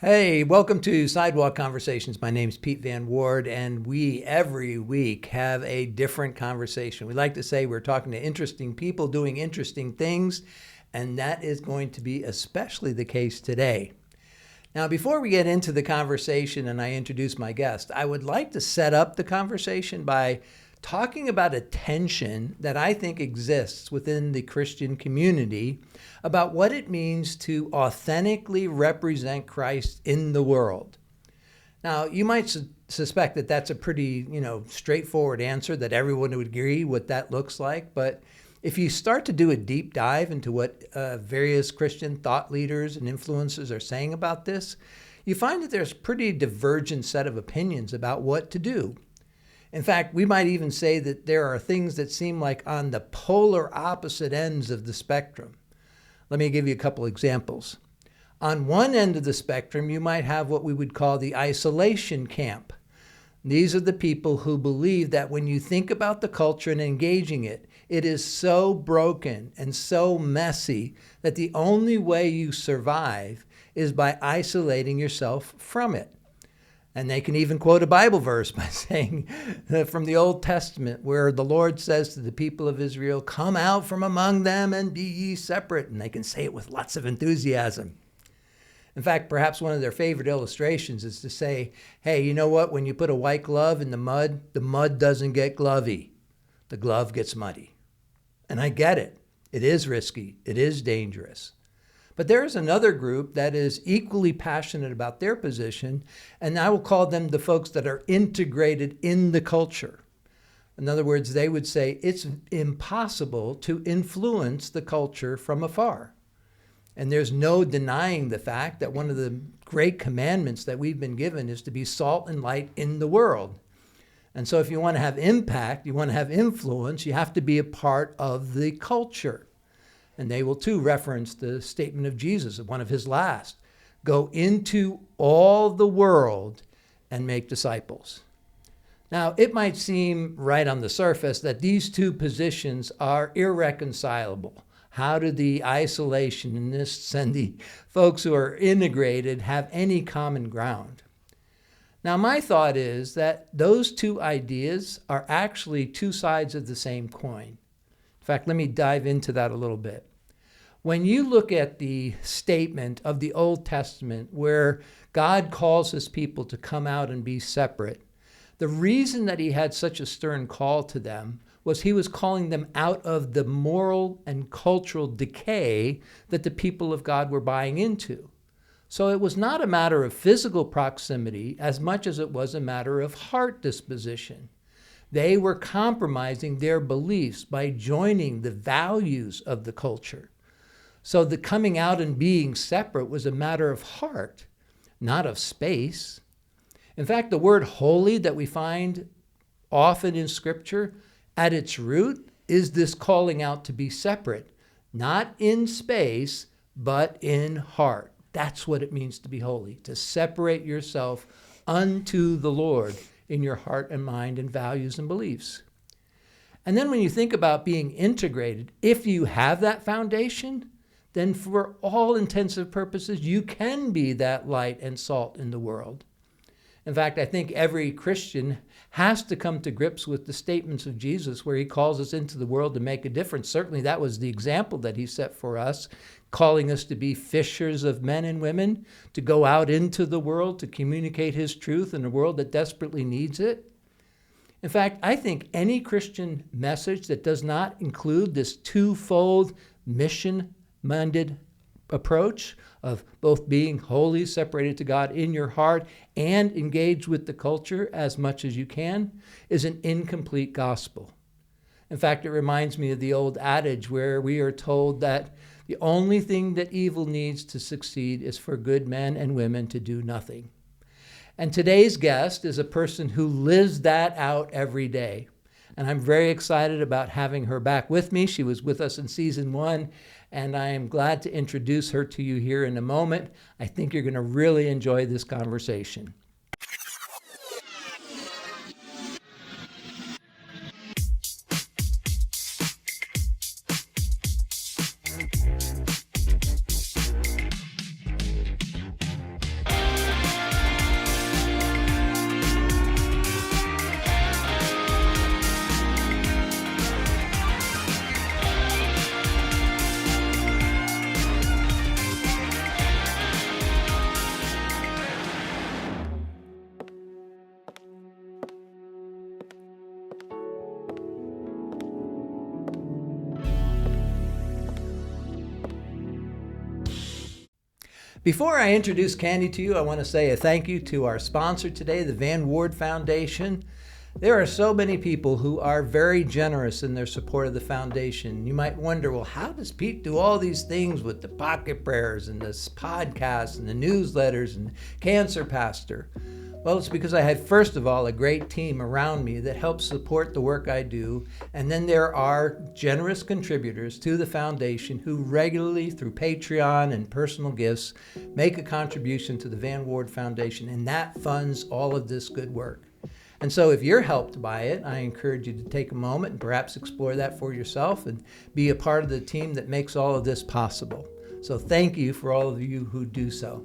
Hey, welcome to Sidewalk Conversations. My name's Pete Van Ward, and we every week have a different conversation. We like to say we're talking to interesting people doing interesting things, and that is going to be especially the case today. Now, before we get into the conversation and I introduce my guest, I would like to set up the conversation by talking about a tension that I think exists within the Christian community about what it means to authentically represent Christ in the world. Now, you might suspect that that's a pretty, straightforward answer, that everyone would agree what that looks like. But if you start to do a deep dive into what various Christian thought leaders and influencers are saying about this, you find that there's a pretty divergent set of opinions about what to do. In fact, we might even say that there are things that seem like on the polar opposite ends of the spectrum. Let me give you a couple examples. On one end of the spectrum, you might have what we would call the isolation camp. These are the people who believe that when you think about the culture and engaging it, it is so broken and so messy that the only way you survive is by isolating yourself from it. And they can even quote a Bible verse by saying from the Old Testament where the Lord says to the people of Israel, "Come out from among them and be ye separate." And they can say it with lots of enthusiasm. In fact, perhaps one of their favorite illustrations is to say, hey, you know what? When you put a white glove in the mud doesn't get glovey. The glove gets muddy. And I get it. It is risky. It is dangerous. But there is another group that is equally passionate about their position, and I will call them the folks that are integrated in the culture. In other words, they would say it's impossible to influence the culture from afar. And there's no denying the fact that one of the great commandments that we've been given is to be salt and light in the world. And so if you want to have impact, you want to have influence, you have to be a part of the culture. And they will too reference the statement of Jesus, one of his last, go into all the world and make disciples. Now, it might seem right on the surface that these two positions are irreconcilable. How do the isolationists and the folks who are integrated have any common ground? Now, my thought is that those two ideas are actually two sides of the same coin. In fact, let me dive into that a little bit. When you look at the statement of the Old Testament where God calls his people to come out and be separate, the reason that he had such a stern call to them was he was calling them out of the moral and cultural decay that the people of God were buying into. So it was not a matter of physical proximity as much as it was a matter of heart disposition. They were compromising their beliefs by joining the values of the culture. So the coming out and being separate was a matter of heart, not of space. In fact, the word holy that we find often in Scripture, at its root, is this calling out to be separate, not in space, but in heart. That's what it means to be holy, to separate yourself unto the Lord in your heart and mind and values and beliefs. And then when you think about being integrated, if you have that foundation, then for all intents and purposes, you can be that light and salt in the world. In fact, I think every Christian has to come to grips with the statements of Jesus where he calls us into the world to make a difference. Certainly that was the example that he set for us, calling us to be fishers of men and women, to go out into the world, to communicate his truth in a world that desperately needs it. In fact, I think any Christian message that does not include this twofold mission-minded approach of both being wholly separated to God in your heart and engaged with the culture as much as you can is an incomplete gospel. In fact, it reminds me of the old adage where we are told that the only thing that evil needs to succeed is for good men and women to do nothing. And today's guest is a person who lives that out every day. And I'm very excited about having her back with me. She was with us in season 1, and I am glad to introduce her to you here in a moment. I think you're going to really enjoy this conversation. Before I introduce Candy to you, I want to say a thank you to our sponsor today, the Van Ward Foundation. There are so many people who are very generous in their support of the foundation. You might wonder, well, how does Pete do all these things with the pocket prayers and this podcast and the newsletters and Cancer Pastor? Well, it's because I had, first of all, a great team around me that helps support the work I do. And then there are generous contributors to the foundation who regularly, through Patreon and personal gifts, make a contribution to the Van Ward Foundation. And that funds all of this good work. And so if you're helped by it, I encourage you to take a moment and perhaps explore that for yourself and be a part of the team that makes all of this possible. So thank you for all of you who do so.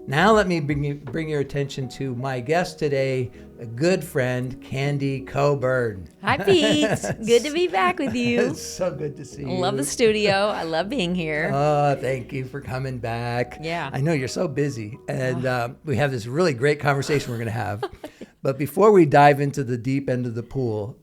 Now let me bring your attention to my guest today, a good friend, Candy Coburn. Hi, Pete. Good to be back with you. It's so good to see you. I love the studio. I love being here. Oh, thank you for coming back. Yeah. I know you're so busy, and we have this really great conversation we're going to have. But before we dive into the deep end of the pool,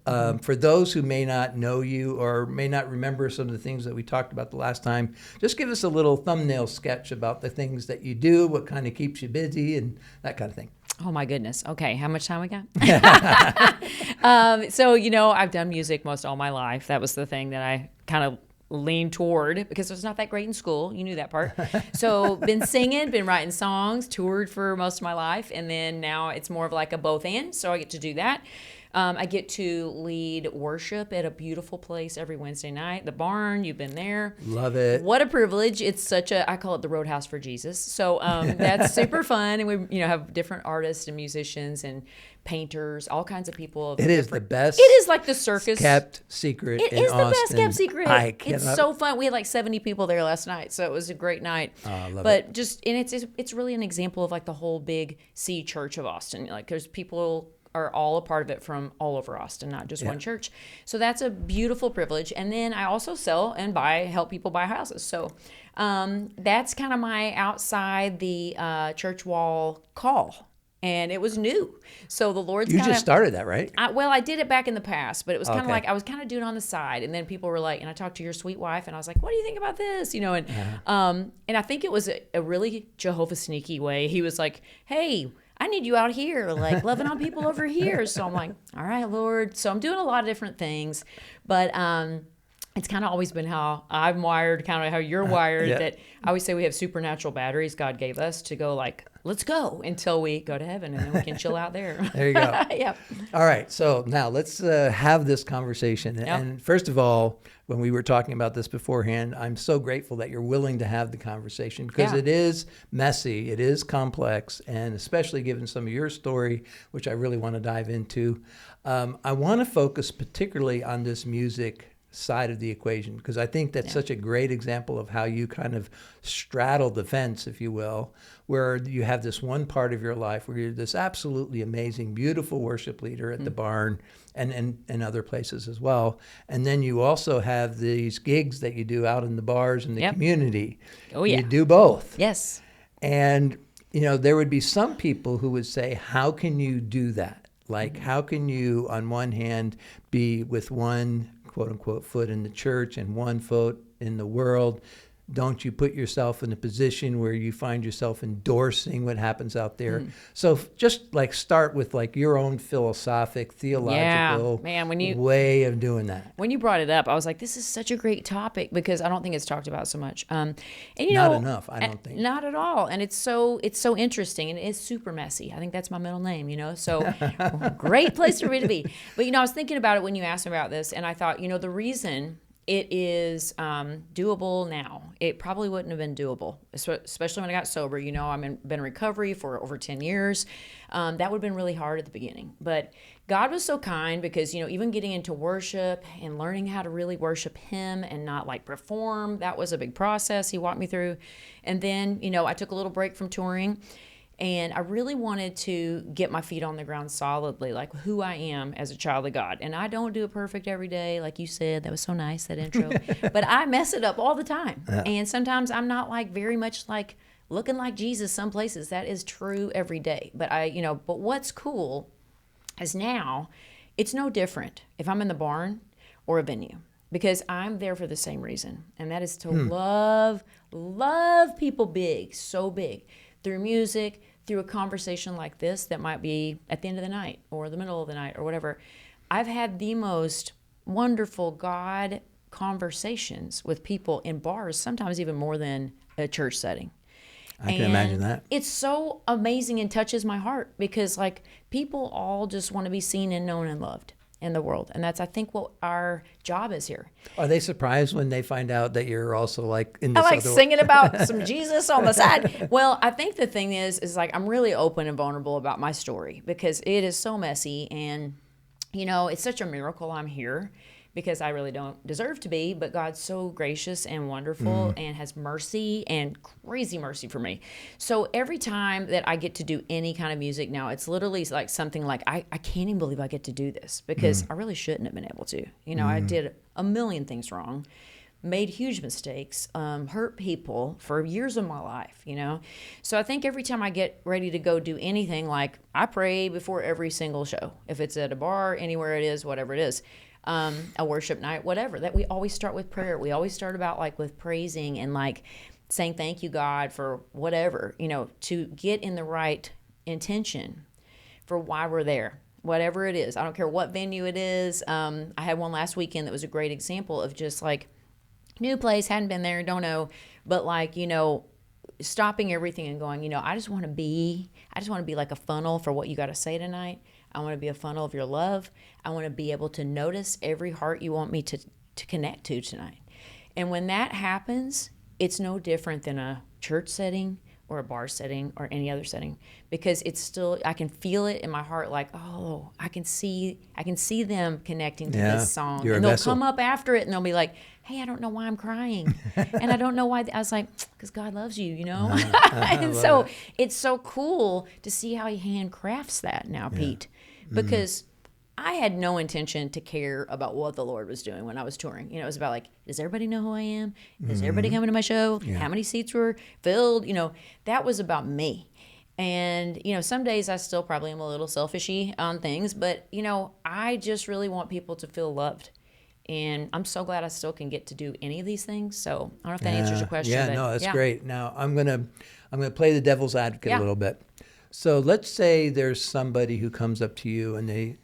for those who may not know you or may not remember some of the things that we talked about the last time, just give us a little thumbnail sketch about the things that you do, what kind of keeps you busy, and that kind of thing. Oh, my goodness. Okay, how much time we got? So, I've done music most all my life. That was the thing that I kind of leaned toward because I was not that great in school. You knew that part. So been singing, been writing songs, toured for most of my life. And then now it's more of like a both and. So I get to do that. I get to lead worship at a beautiful place every Wednesday night. The Barn, you've been there. Love it. What a privilege. It's I call it the Roadhouse for Jesus. So that's super fun. And we have different artists and musicians and painters, all kinds of people. It is the best. It is like the circus. Kept secret in Austin. It is the best kept secret. It's so fun. We had like 70 people there last night. So it was a great night. Oh, I love it. It's really an example of like the whole big C church of Austin. Like there's people are all a part of it from all over Austin, not just one church. So that's a beautiful privilege. And then I also sell and help people buy houses. So that's kind of my outside the church wall call. And it was new. So the Lord's You just started that, right? I did it back in the past, but it was kind of like I was kind of doing it on the side. And then people were like, and I talked to your sweet wife, and I was like, what do you think about this? And I think it was a really Jehovah sneaky way. He was like, hey, I need you out here, like loving on people over here. So I'm like, all right, Lord. So I'm doing a lot of different things, but it's kind of always been how I'm wired, kind of how you're wired, that I always say we have supernatural batteries God gave us to go like, let's go until we go to heaven and then we can chill out there. There you go. Yep. All right. So now let's have this conversation. Yep. And first of all, when we were talking about this beforehand, I'm so grateful that you're willing to have the conversation because it is messy, it is complex, and especially given some of your story, which I really want to dive into. I want to focus particularly on this music side of the equation because I think that's such a great example of how you kind of straddle the fence, if you will, where you have this one part of your life where you're this absolutely amazing, beautiful worship leader at the Barn and other places as well. And then you also have these gigs that you do out in the bars in the community. Oh, yeah. You do both. Yes. And, there would be some people who would say, how can you do that? Like, how can you, on one hand, be with one quote unquote foot in the church and one foot in the world? Don't you put yourself in a position where you find yourself endorsing what happens out there? So just like start with like your own philosophic, theological way of doing that. When you brought it up, I was like, this is such a great topic because I don't think it's talked about so much. And not enough, I don't think. Not at all. And it's so interesting and it's super messy. I think that's my middle name, so great place for me to be. But, I was thinking about it when you asked me about this and I thought, the reason it is doable now. It probably wouldn't have been doable, especially when I got sober. I've been in recovery for over 10 years. That would have been really hard at the beginning. But God was so kind because, even getting into worship and learning how to really worship Him and not like perform, that was a big process He walked me through. And then, I took a little break from touring. And I really wanted to get my feet on the ground solidly, like who I am as a child of God. And I don't do it perfect every day, like you said. That was so nice, that intro. But I mess it up all the time. Yeah. And sometimes I'm not like very much like looking like Jesus some places. That is true every day. But but what's cool is now it's no different if I'm in the barn or a venue. because I'm there for the same reason, and that is to love people big, so big, through music, through a conversation like this that might be at the end of the night or the middle of the night or whatever. I've had the most wonderful God conversations with people in bars, sometimes even more than a church setting. I can imagine that. It's so amazing and touches my heart because like people all just want to be seen and known and loved in the world. And that's, I think, what our job is here. Are they surprised when they find out that you're also like in this I like other singing about some Jesus on the side. Well, I think the thing is like I'm really open and vulnerable about my story because it is so messy. And, you know, it's such a miracle I'm here because I really don't deserve to be, but God's so gracious and wonderful and has mercy and crazy mercy for me. So every time that I get to do any kind of music now, it's literally like something like, I can't even believe I get to do this because I really shouldn't have been able to. You know, I did a million things wrong, made huge mistakes, hurt people for years of my life, you know? So I think every time I get ready to go do anything, like I pray before every single show, if it's at a bar, anywhere it is, whatever it is, a worship night, whatever, that we always start with prayer. We always start about like with praising and like saying, thank you, God, for whatever, you know, to get in the right intention for why we're there, whatever it is. I don't care what venue it is. I had one last weekend that was a great example of just like new place, hadn't been there, don't know, but like, you know, stopping everything and going, you know, I just want to be like a funnel for what you got to say tonight. I want to be a funnel of your love. I want to be able to notice every heart you want me to connect to tonight. And when that happens, it's no different than a church setting or a bar setting or any other setting, because it's still, I can feel it in my heart, like, oh, I can see them connecting to this song. You're and a they'll vessel. come up after it and they'll be like, hey, I don't know why I'm crying. And I don't know why. I was like, because God loves you, you know? And so it's so cool to see how he handcrafts that now, Pete, because I had no intention to care about what the Lord was doing when I was touring. You know, it was about like, does everybody know who I am? Is everybody coming to my show? How many seats were filled? You know, that was about me. And, you know, some days I still probably am a little selfishy on things, but, you know, I just really want people to feel loved. And I'm so glad I still can get to do any of these things. So I don't know if that answers your question. Yeah, but no, that's great. Now I'm gonna play the devil's advocate a little bit. So let's say there's somebody who comes up to you and they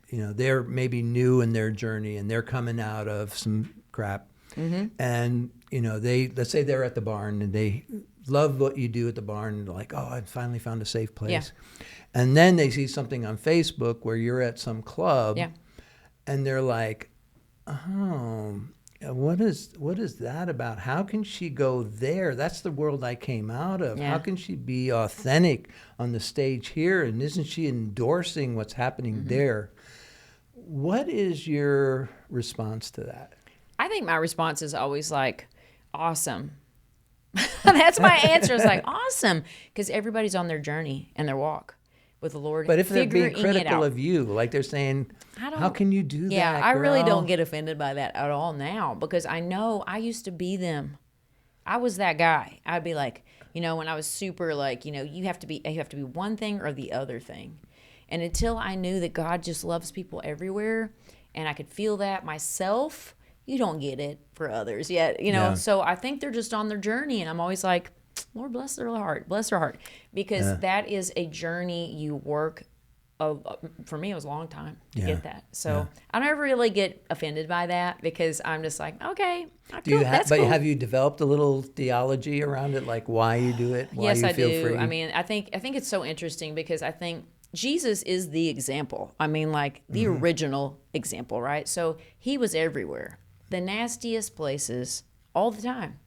you know, they're maybe new in their journey and they're coming out of some crap, and you know, let's say they're at the barn and they love what you do at the barn and they're like, oh, I finally found a safe place, and then they see something on Facebook where you're at some club, and they're like, oh, what is that about? How can she go there? That's the world I came out of. How can she be authentic on the stage here? And isn't she endorsing what's happening there? What is your response to that? I think my response is always like, awesome. That's my answer. It's like, awesome. Because everybody's on their journey and their walk with the Lord. But if they're being critical of you, like they're saying, how can you do that? Yeah, I girl? really don't get offended by that at all now, because I know I used to be them. I was that guy. I'd be like, you know, when I was super like, you know, you have to be one thing or the other thing. And until I knew that God just loves people everywhere and I could feel that myself, you don't get it for others yet, you know? So I think they're just on their journey, and I'm always like, Lord, bless their heart, because that is a journey you work. For me, it was a long time to get that. So I don't ever really get offended by that, because I'm just like, okay, that's cool. Have you developed a little theology around it, like why you do it? Why yes, you I feel do. free? I mean, I think it's so interesting, because I think Jesus is the example. I mean, like the original example, right? So he was everywhere, the nastiest places, all the time.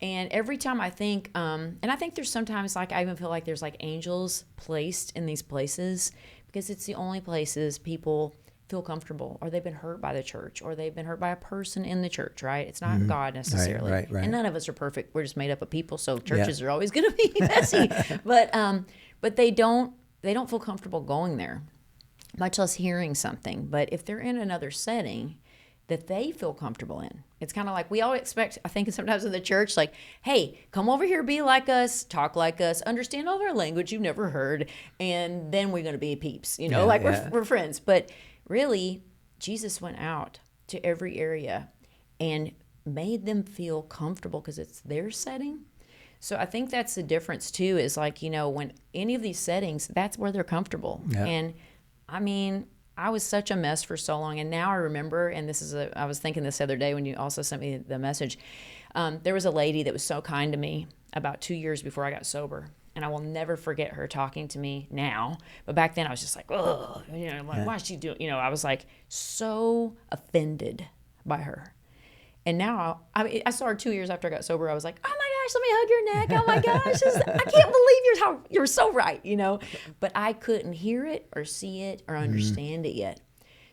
And every time I think, and I think there's sometimes like, I even feel like there's like angels placed in these places, because it's the only places people feel comfortable, or they've been hurt by the church, or they've been hurt by a person in the church, right? It's not God necessarily. Right. And none of us are perfect. We're just made up of people, so churches are always going to be messy. But they don't feel comfortable going there, much less hearing something. But if they're in another setting that they feel comfortable in, it's kind of like we all expect, I think sometimes in the church, like, hey, come over here, be like us, talk like us, understand all of our language you've never heard, and then we're going to be peeps, you know, we're friends. But really, Jesus went out to every area and made them feel comfortable because it's their setting. So I think that's the difference too, is like, when any of these settings, that's where they're comfortable. Yeah. And I mean, I was such a mess for so long. And now I remember, and I was thinking this the other day when you also sent me the message, there was a lady that was so kind to me about 2 years before I got sober. And I will never forget her talking to me now. But back then I was just like, oh, why is she doing, I was like so offended by her. And now, I saw her 2 years after I got sober. I was like, oh my gosh, let me hug your neck. Oh my gosh, I can't believe you're so right, But I couldn't hear it or see it or understand it yet.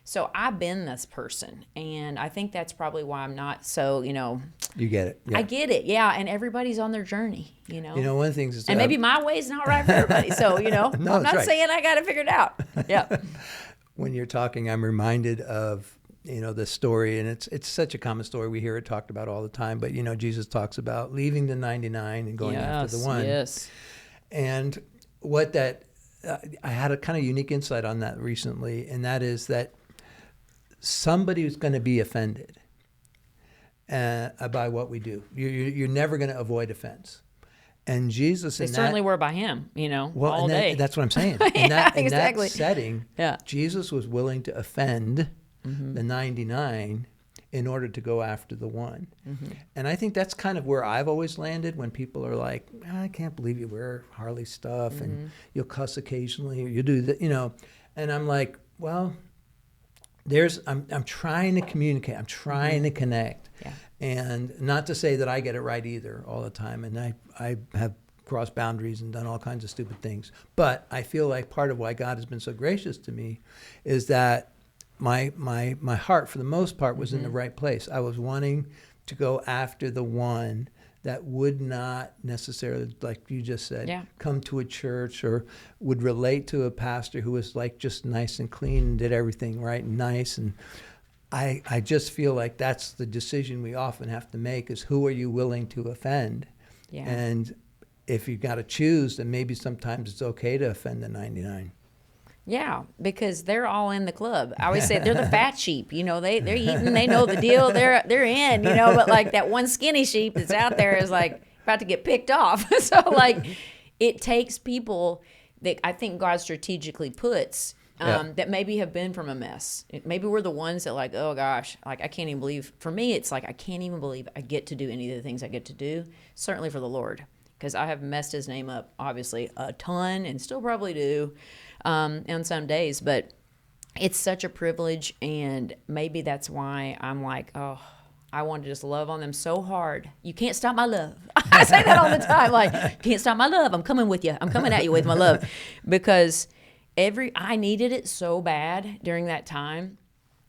So I've been this person, and I think that's probably why I'm not so, You get it. Yeah. I get it, yeah. And everybody's on their journey, One of the things is... And maybe my way's not right for everybody. So, No, I'm not right. saying I got it figured out. Yeah. When you're talking, I'm reminded of the story, and it's such a common story. We hear it talked about all the time, but Jesus talks about leaving the 99 and going after the one. Yes. And what that I had a kind of unique insight on that recently, and that is that somebody is going to be offended by what we do. You're never going to avoid offense. And Jesus, They certainly were by him, well, all day. That's what I'm saying. Yeah, in exactly. that setting, Yeah. Jesus was willing to offend the 99 in order to go after the one. And I think that's kind of where I've always landed when people are like, I can't believe you wear Harley stuff and you'll cuss occasionally or you do that, And I'm like, well, I'm trying to communicate. I'm trying to connect. Yeah. And not to say that I get it right either all the time. And I have crossed boundaries and done all kinds of stupid things. But I feel like part of why God has been so gracious to me is that my heart, for the most part, was in the right place. I was wanting to go after the one that would not necessarily, like you just said, come to a church or would relate to a pastor who was like just nice and clean and did everything right and nice. And I just feel like that's the decision we often have to make, is who are you willing to offend? Yeah. And if you've got to choose, then maybe sometimes it's okay to offend the 99. Yeah, because they're all in the club. I always say they're the fat sheep. They're eating, they know the deal, they're in. But like that one skinny sheep that's out there is like about to get picked off. So like, it takes people that I think God strategically puts that maybe have been from a mess. Maybe we're the ones that like, oh gosh, like I can't even believe. For me, it's like I can't even believe I get to do any of the things I get to do. Certainly for the Lord, because I have messed His name up obviously a ton and still probably do. On some days, but it's such a privilege, and maybe that's why I'm like, oh, I want to just love on them so hard. You can't stop my love. I say that all the time, like, can't stop my love. I'm coming with you. I'm coming at you with my love, because I needed it so bad during that time,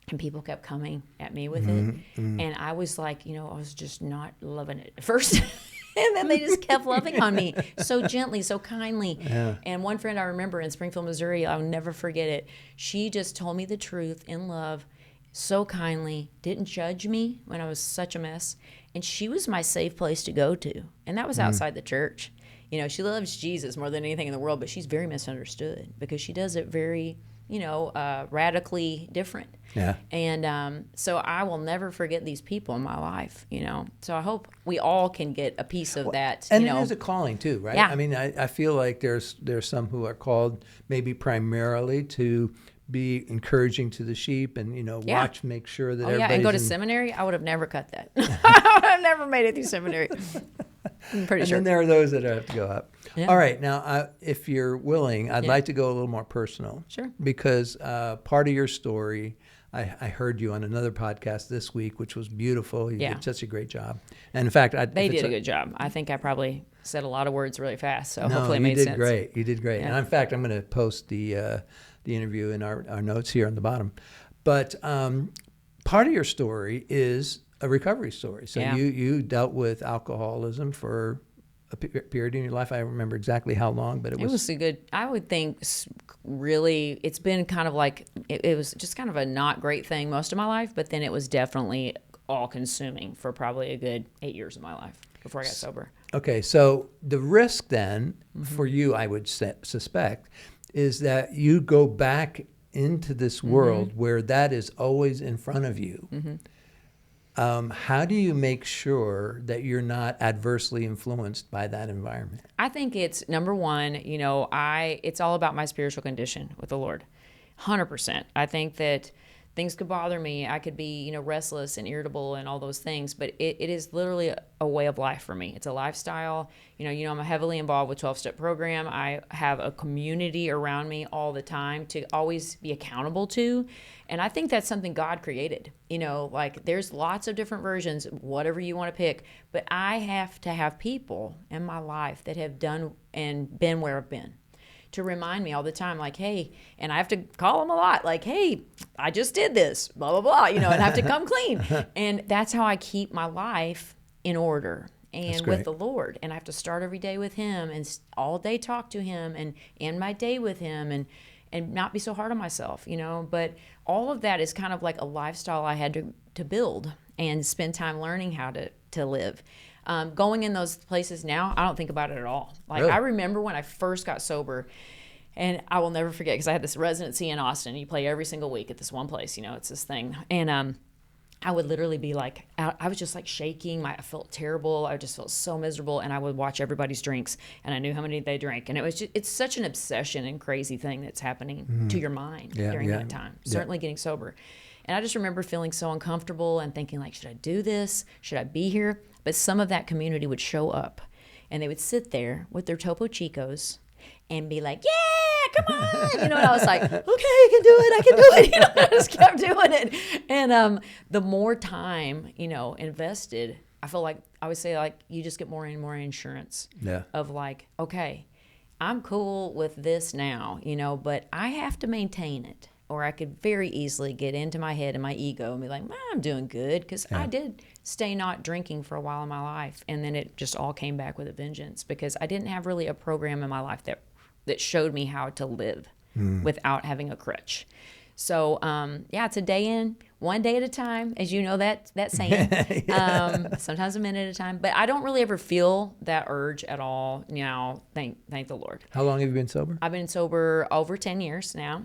and people kept coming at me with it, and I was like, I was just not loving it at first. And then they just kept loving on me so gently, so kindly. Yeah. And one friend I remember in Springfield, Missouri, I'll never forget it. She just told me the truth in love so kindly, didn't judge me when I was such a mess. And she was my safe place to go to. And that was outside the church. She loves Jesus more than anything in the world, but she's very misunderstood because she does it very, radically different. Yeah. And so I will never forget these people in my life, So I hope we all can get a piece of that. And it is a calling too, right? Yeah. I mean, I feel like there's some who are called maybe primarily to be encouraging to the sheep and, watch, make sure that everybody's and go to seminary. I would have never cut that. I would have never made it through seminary. I'm pretty sure. And then there are those that have to go up. Yeah. All right. Now, if you're willing, I'd like to go a little more personal. Sure. Because part of your story, I heard you on another podcast this week, which was beautiful. You did such a great job. And in fact, they did a good job. I think I probably said a lot of words really fast, so hopefully it made sense. You did great. Yeah. And in fact, I'm going to post the interview in our notes here on the bottom. But part of your story is a recovery story. So you dealt with alcoholism for a period in your life. I don't remember exactly how long, but it was a good, I would think really, it's been kind of like, it was just kind of a not great thing most of my life, but then it was definitely all consuming for probably a good 8 years of my life before I got sober. Okay. So the risk then for you, I would suspect, is that you go back into this world where that is always in front of you, how do you make sure that you're not adversely influenced by that environment? I think it's number one, it's all about my spiritual condition with the Lord. 100%. I think that things could bother me. I could be, restless and irritable and all those things, but it is literally a way of life for me. It's a lifestyle. I'm heavily involved with 12-step program. I have a community around me all the time to always be accountable to. And I think that's something God created. There's lots of different versions, whatever you want to pick, but I have to have people in my life that have done and been where I've been, to remind me all the time, like, hey, and I have to call them a lot, like, hey, I just did this, blah, blah, blah, and I have to come clean. And that's how I keep my life in order and with the Lord. And I have to start every day with him and all day talk to him and end my day with him and not be so hard on myself, But all of that is kind of like a lifestyle I had to build and spend time learning how to live. Going in those places now, I don't think about it at all. Really? I remember when I first got sober, and I will never forget, because I had this residency in Austin. You play every single week at this one place, it's this thing. And I would literally be like, I was just like shaking. I felt terrible. I just felt so miserable. And I would watch everybody's drinks, and I knew how many they drank. And it's such an obsession and crazy thing that's happening to your mind during that time, certainly getting sober. And I just remember feeling so uncomfortable and thinking, like, should I do this? Should I be here? But some of that community would show up, and they would sit there with their Topo Chicos and be like, yeah, come on. And I was like, okay, I can do it. I just kept doing it. And the more time, invested, I feel like I would say, like, you just get more and more insurance of like, okay, I'm cool with this now, but I have to maintain it. Or I could very easily get into my head and my ego and be like, I'm doing good, because I did stay not drinking for a while in my life. And then it just all came back with a vengeance, because I didn't have really a program in my life that showed me how to live without having a crutch. So, it's a day in, one day at a time, as you know that saying, sometimes a minute at a time. But I don't really ever feel that urge at all now, thank the Lord. How long have you been sober? I've been sober over 10 years now.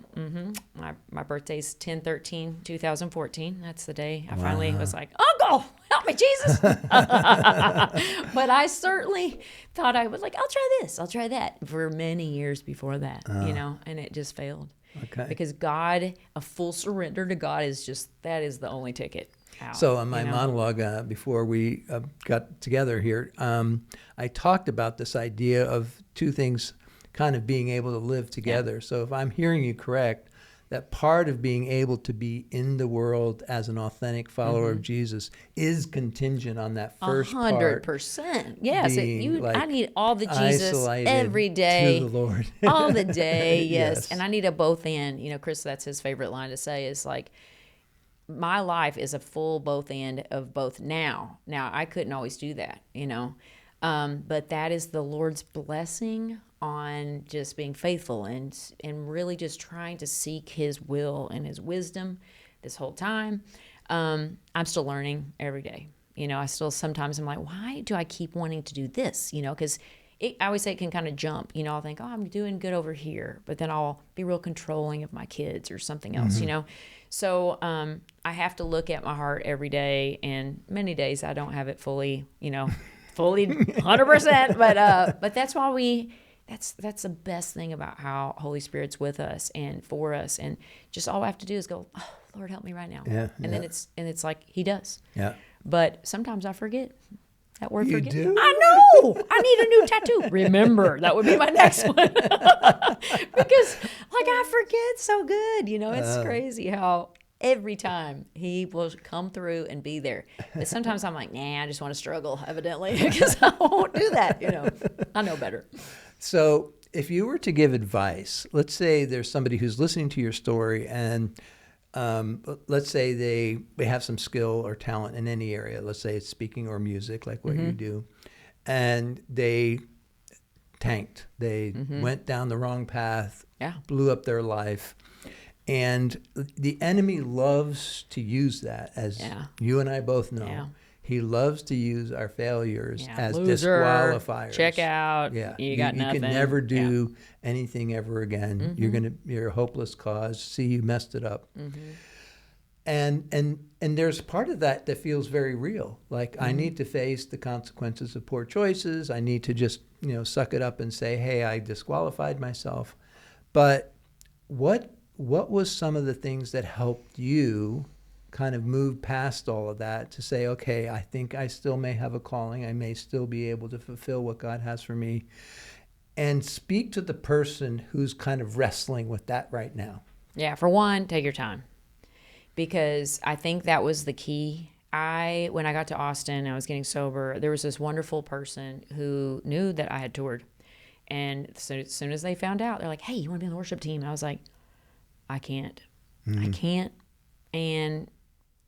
My birthday's 10/13/2014. That's the day I finally was like, Uncle, help me, Jesus. But I certainly thought I would, like, I'll try this, I'll try that, for many years before that, and it just failed. Okay. Because God, a full surrender to God that is the only ticket out. So on my monologue before we got together here, I talked about this idea of two things kind of being able to live together. So if I'm hearing you correct, that part of being able to be in the world as an authentic follower of Jesus is contingent on that first 100%. Yes, I need all the Jesus isolated every day, to the Lord. all the day. Yes. Yes. And I need a both and. Chris, that's his favorite line to say, is like, my life is a full both and of both now. Now, I couldn't always do that, but that is the Lord's blessing on just being faithful and really just trying to seek his will and his wisdom this whole time. I'm still learning every day. I still sometimes I'm like, why do I keep wanting to do this? Because I always say it can kind of jump. I'll think, oh, I'm doing good over here, but then I'll be real controlling of my kids or something else, So I have to look at my heart every day, and many days I don't have it fully 100%, but that's why that's the best thing about how Holy Spirit's with us and for us, and just all I have to do is go, oh, Lord, help me right now. Then it's like he does. Yeah. But sometimes I forget. That word You forget. do? I know. I need a new tattoo. Remember, that would be my next one. Because I forget so good. It's crazy how every time he will come through and be there. But sometimes I'm like, nah, I just want to struggle, evidently, because I won't do that. I know better. So if you were to give advice, let's say there's somebody who's listening to your story, and let's say they have some skill or talent in any area. Let's say it's speaking or music, like what you do, and they tanked. They went down the wrong path, blew up their life. And the enemy loves to use that, as you and I both know. He loves to use our failures as loser, disqualifiers. Check out. Yeah, you got nothing. You can never do anything ever again. You're a hopeless cause. See, you messed it up. And there's part of that that feels very real. Like I need to face the consequences of poor choices. I need to just suck it up and say, hey, I disqualified myself. But what was some of the things that helped you kind of move past all of that to say, okay, I think I still may have a calling. I may still be able to fulfill what God has for me. And speak to the person who's kind of wrestling with that right now. Yeah, for one, take your time. Because I think that was the key. When I got to Austin, I was getting sober. There was this wonderful person who knew that I had toured. And so as soon as they found out, they're like, hey, you want to be on the worship team? And I was like, I can't. I can't. And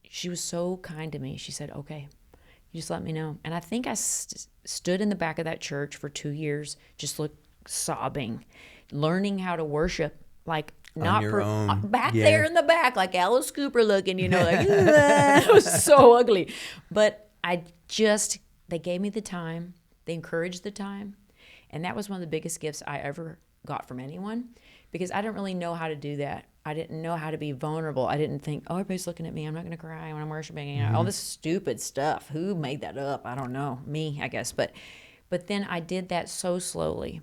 she was so kind to me. She said, okay, you just let me know. And I think I stood in the back of that church for 2 years, just sobbing, learning how to worship, like not on your own. Back there in the back, like Alice Cooper looking, like it was so ugly. But they gave me the time. They encouraged the time. And that was one of the biggest gifts I ever got from anyone, because I didn't really know how to do that. I didn't know how to be vulnerable. I didn't think, oh, everybody's looking at me. I'm not going to cry when I'm worshiping. All this stupid stuff. Who made that up? I don't know. Me, I guess. But then I did that so slowly.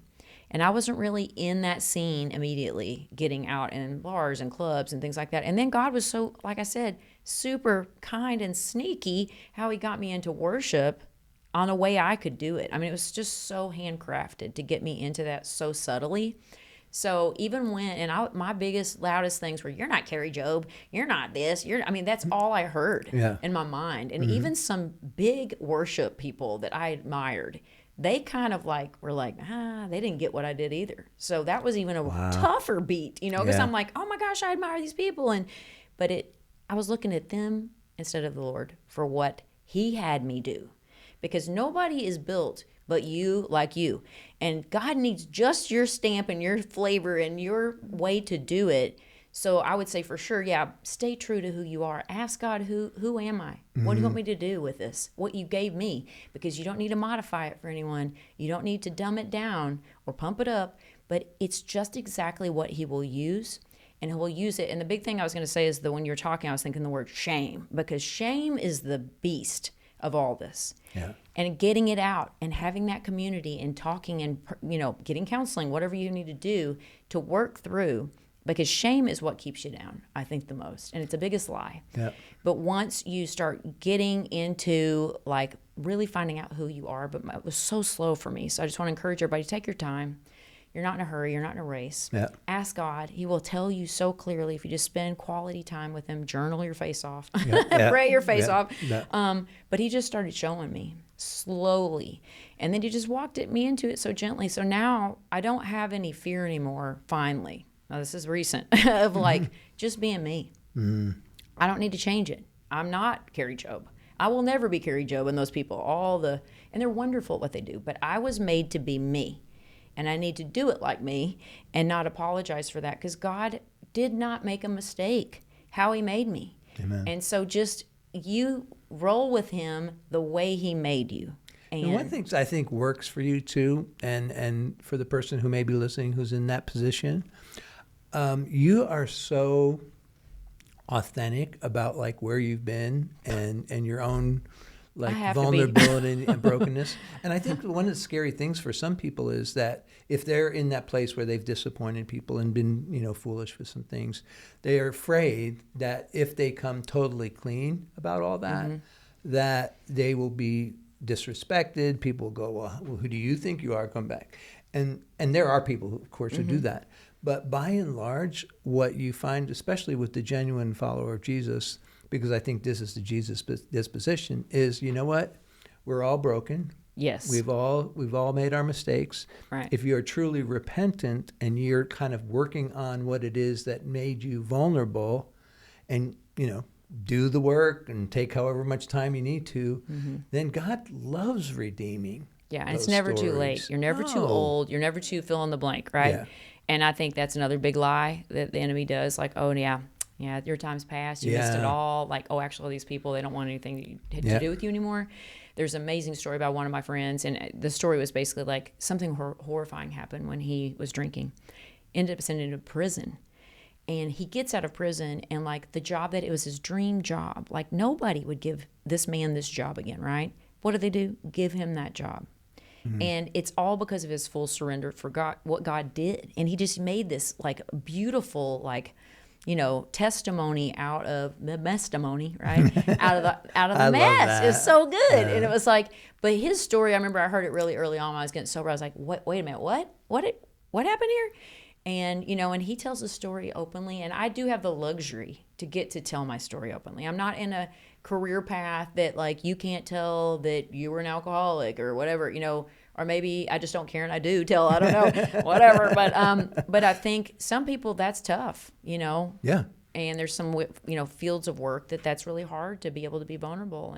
And I wasn't really in that scene immediately, getting out in bars and clubs and things like that. And then God was so, like I said, super kind and sneaky how he got me into worship on a way I could do it. I mean, it was just so handcrafted to get me into that so subtly. So even my biggest, loudest things were, you're not Carrie Job, you're not this, that's all I heard in my mind. And even some big worship people that I admired, they kind of were like, they didn't get what I did either. So that was even a tougher beat, because I'm like, oh my gosh, I admire these people. I was looking at them instead of the Lord for what he had me do, because nobody is built but you like you. And God needs just your stamp and your flavor and your way to do it. So I would say for sure, stay true to who you are. Ask God, who am I? What do you want me to do with this? What you gave me? Because you don't need to modify it for anyone. You don't need to dumb it down or pump it up, but it's just exactly what he will use, and he will use it. And the big thing I was going to say is that when you're talking, I was thinking the word shame, because shame is the beast of all this. Yeah. And getting it out and having that community and talking and, getting counseling, whatever you need to do to work through, because shame is what keeps you down, I think, the most. And it's the biggest lie. Yeah. But once you start getting into really finding out who you are, but it was so slow for me. So I just want to encourage everybody to take your time. You're not in a hurry. You're not in a race. Yeah. Ask God. He will tell you so clearly if you just spend quality time with him, journal your face off, pray your face off. Yeah. But he just started showing me slowly. And then he just walked me into it so gently. So now I don't have any fear anymore, finally. Now, this is recent, of just being me. I don't need to change it. I'm not Carrie Job. I will never be Carrie Job and those people, and they're wonderful at what they do. But I was made to be me. And I need to do it like me and not apologize for that, because God did not make a mistake how he made me. Amen. And so just you roll with him the way he made you. And one thing I think works for you too, and for the person who may be listening who's in that position, you are so authentic about where you've been and your own vulnerability and brokenness. And I think one of the scary things for some people is that if they're in that place where they've disappointed people and been, foolish with some things, they are afraid that if they come totally clean about all that, that they will be disrespected. People will go, well, who do you think you are? Come back. And there are people, who, of course, who do that. But by and large, what you find, especially with the genuine follower of Jesus, because I think this is the Jesus disposition, is, you know what? We're all broken. Yes. We've all made our mistakes. Right. If you're truly repentant and you're kind of working on what it is that made you vulnerable, and, do the work and take however much time you need to, then God loves redeeming. Yeah, and it's never too late. You're never too old. You're never too fill in the blank, right? Yeah. And I think that's another big lie that the enemy does. Yeah, your time's passed. You missed it all. Like, oh, actually, these people, they don't want anything to do with you anymore. There's an amazing story about one of my friends, and the story was basically like something horrifying happened when he was drinking. Ended up sending him to prison. And he gets out of prison, and like the job that it was his dream job, like nobody would give this man this job again, right? What do? Give him that job. And it's all because of his full surrender for God, what God did. And he just made this like beautiful, like, testimony out of the mestimony, right? out of the mess. It's so good. And it was like, but his story, I remember I heard it really early on when I was getting sober. I was like, wait a minute, what happened here? And, and he tells the story openly, and I do have the luxury to get to tell my story openly. I'm not in a career path that like you can't tell that you were an alcoholic or whatever, or maybe I just don't care and I do tell, I don't know, whatever. But I think some people that's tough, Yeah. And there's some, fields of work that's really hard to be able to be vulnerable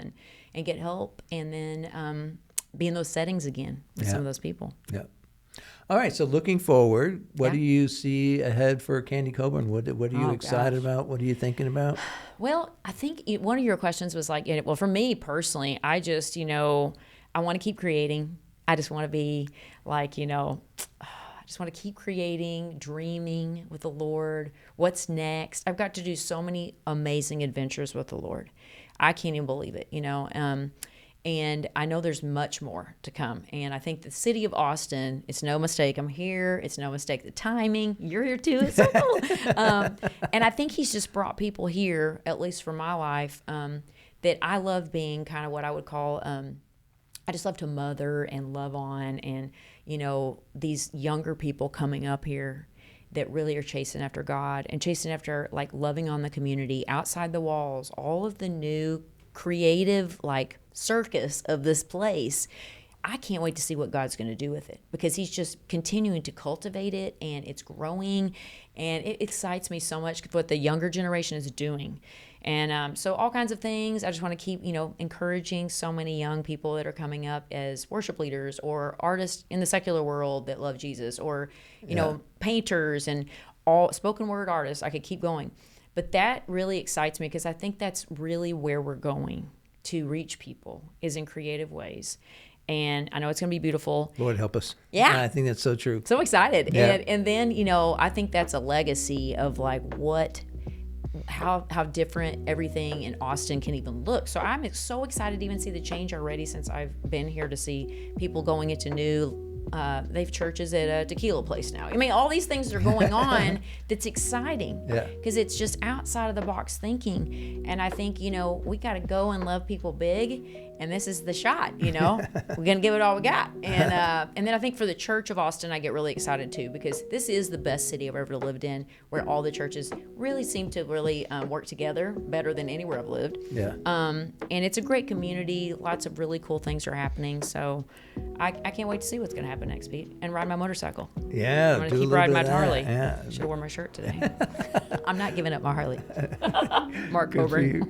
and get help and then be in those settings again with some of those people. Yeah. All right. So looking forward, what do you see ahead for Candy Coburn? What are you excited about? What are you thinking about? Well, I think one of your questions was like, well, for me personally, I just, I want to keep creating. I just want to be like, I just want to keep creating, dreaming with the Lord. What's next? I've got to do so many amazing adventures with the Lord. I can't even believe it, and I know there's much more to come. And I think the city of Austin, it's no mistake I'm here. It's no mistake the timing. You're here too. It's so cool. And I think he's just brought people here, at least for my life, that I love being kind of what I would call, I just love to mother and love on. And, these younger people coming up here that really are chasing after God and chasing after like loving on the community outside the walls, all of the new creative like circus of this place. I can't wait to see what God's going to do with it because he's just continuing to cultivate it and it's growing and it excites me so much what the younger generation is doing. And so all kinds of things. I just want to keep, encouraging so many young people that are coming up as worship leaders or artists in the secular world that love Jesus or, painters and all spoken word artists. I could keep going. But that really excites me because I think that's really where we're going to reach people is in creative ways. And I know it's going to be beautiful. Lord help us. Yeah. I think that's so true. So excited. Yeah. And then, I think that's a legacy of like how different everything in Austin can even look. So I'm so excited to even see the change already since I've been here to see people going into new they've churches at a tequila place now. I mean, all these things are going on that's exciting because it's just outside of the box thinking. And I think, we got to go and love people big. And this is the shot, we're going to give it all we got. And then I think for the Church of Austin, I get really excited too, because this is the best city I've ever lived in where all the churches really seem to really work together better than anywhere I've lived. Yeah. And it's a great community. Lots of really cool things are happening. So I can't wait to see what's going to happen next, Pete, and ride my motorcycle. Yeah. I'm going to keep riding my Harley. Yeah. Should have worn my shirt today. I'm not giving up my Harley. Mark Good for Coburn. you.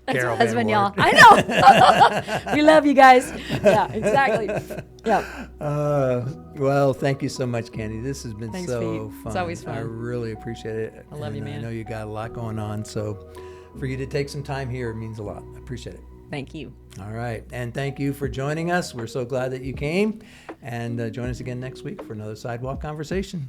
That's Carol my husband, Van y'all. Wart. I know. We love you guys. Yeah, exactly. Yeah. Well, thank you so much, Candy. This has been Thanks, so Pete. fun. It's always fun. I really appreciate it. I love you, man. I know you got a lot going on, so for you to take some time here means a lot. I appreciate it. Thank you. All right. And thank you for joining us. We're so glad that you came. And join us again next week for another Sidewalk Conversation.